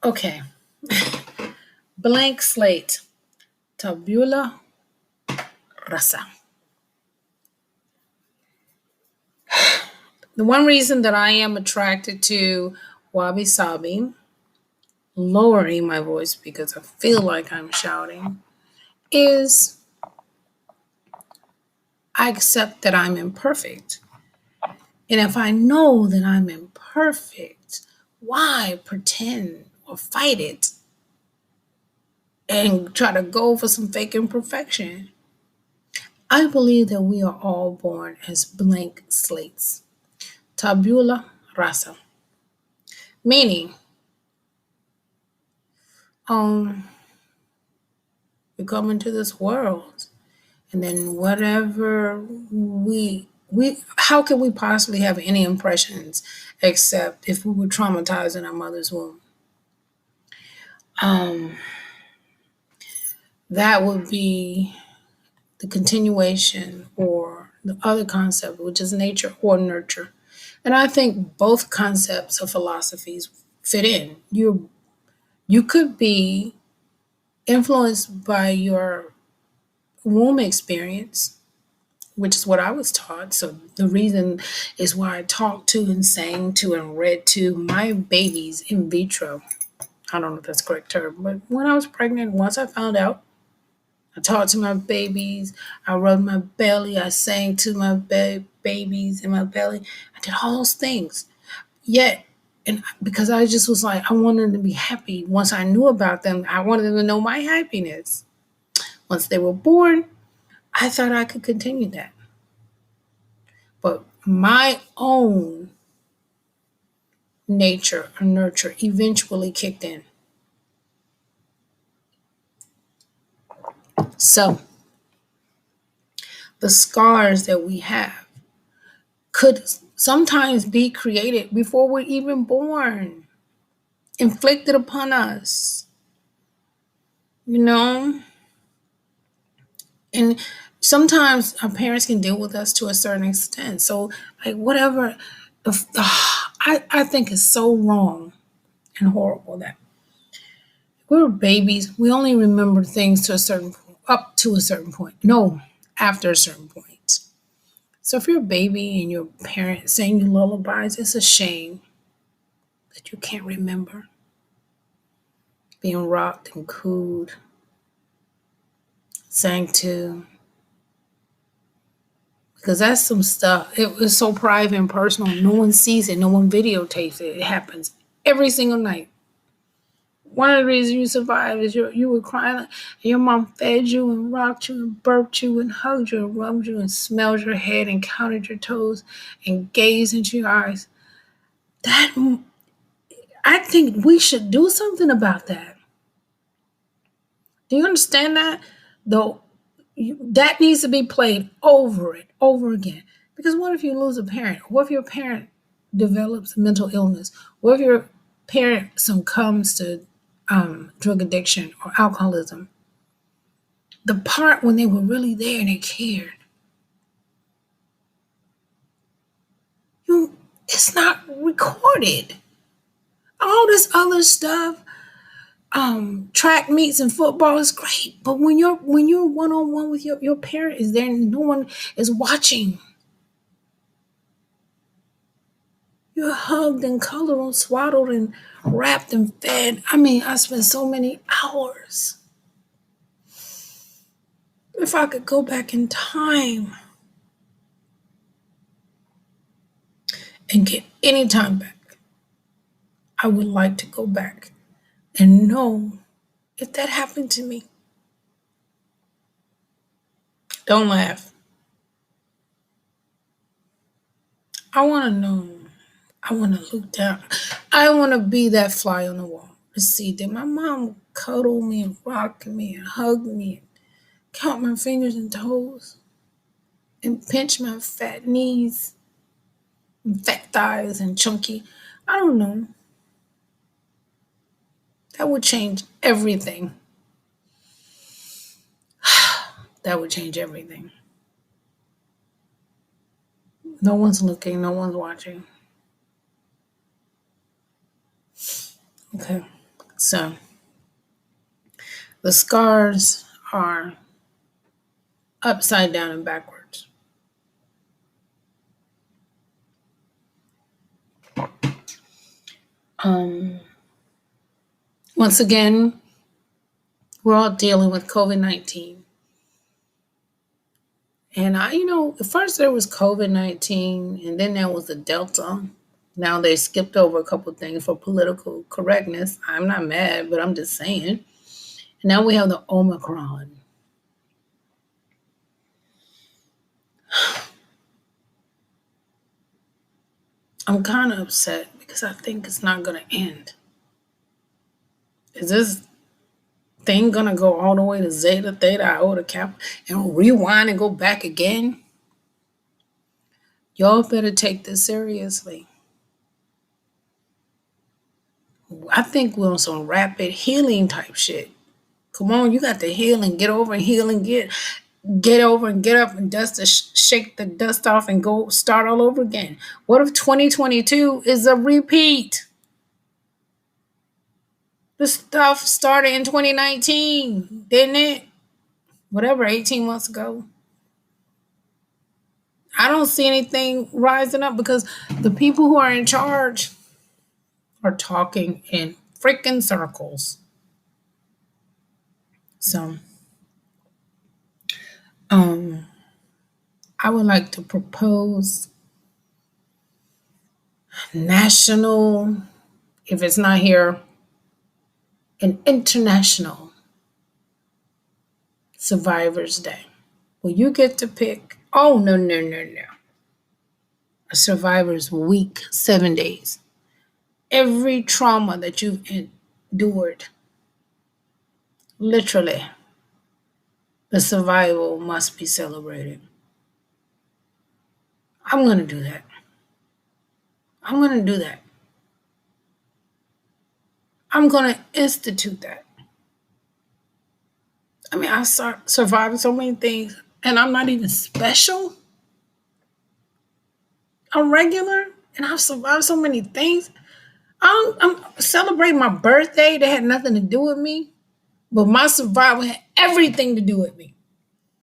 Okay. Blank slate. Tabula rasa. The one reason that I am attracted to wabi sabi, lowering my voice because I feel like I'm shouting, is I accept that I'm imperfect. And if I know that I'm imperfect, why pretend or fight it and try to go for some fake imperfection? I believe that we are all born as blank slates. Tabula rasa. Meaning, um, we come into this world and then whatever we how can we possibly have any impressions except if we were traumatized in our mother's womb? Um, that would be the continuation or the other concept, which is nature or nurture. And I think both concepts of philosophies fit in. You could be influenced by your womb experience, which is what I was taught. So the reason is why I talked to and sang to and read to my babies in vitro. I don't know if that's the correct term, but when I was pregnant, once I found out, I talked to my babies. I rubbed my belly. I sang to my babies in my belly. I did all those things. Yet, and because I just was like, I wanted them to be happy. Once I knew about them, I wanted them to know my happiness. Once they were born, I thought I could continue that. But my own nature or nurture eventually kicked in. So the scars that we have could sometimes be created before we're even born, inflicted upon us, you know? And sometimes our parents can deal with us to a certain extent. So, like, whatever, I think is so wrong and horrible that we were babies. We only remember things to a certain point, up to a certain point. No, after a certain point. So if you're a baby and your parents sing you lullabies, it's a shame that you can't remember being rocked and cooed, sang to, because that's some stuff. It was so private and personal. No one sees it. No one videotapes it. It happens every single night. One of the reasons you survived is you were crying, and your mom fed you and rocked you and burped you and hugged you and rubbed you and smelled your head and counted your toes and gazed into your eyes. That I think we should do something about that. Do you understand that? Though that needs to be played over and over again. Because what if you lose a parent? What if your parent develops mental illness? What if your parent succumbs to drug addiction or alcoholism? The part when they were really there and they cared, it's not recorded. All this other stuff, track meets and football is great, but when you're one on one with your parent is there and no one is watching. You're hugged and cuddled and swaddled and wrapped and fed. I mean, I spent so many hours. If I could go back in time and get any time back, I would like to go back and know if that happened to me. Don't laugh. I want to know. I want to look down. I want to be that fly on the wall to see that my mom cuddled me and rocked me and hugged me and count my fingers and toes and pinch my fat knees and fat thighs and chunky. I don't know. That would change everything. That would change everything. No one's looking, no one's watching. Okay. So the scars are upside down and backwards. Um, Once again, we're all dealing with COVID-19. And at first there was COVID-19 and then there was the Delta. Now they skipped over a couple things for political correctness. I'm not mad, but I'm just saying. And now we have the Omicron. I'm kind of upset because I think it's not going to end. Is this thing going to go all the way to Zeta, Theta, Iota, Kappa, and rewind and go back again? Y'all better take this seriously. I think we're on some rapid healing type shit. Come on, you got to heal and get over and heal and get over and get up and shake the dust off and go start all over again. What if 2022 is a repeat? The stuff started in 2019, didn't it? Whatever, 18 months ago. I don't see anything rising up because the people who are in charge are talking in freaking circles. So, I would like to propose national, if it's not here, an international Survivors Day. Well, you get to pick, oh, no, no, no, no. A Survivors Week, 7 days. Every trauma that you've endured, literally, the survival must be celebrated. I'm going to do that. I'm going to do that. I'm going to institute that. I mean, I survived so many things, and I'm not even special. I'm regular, and I've survived so many things. I'm celebrating my birthday that had nothing to do with me, but my survival had everything to do with me.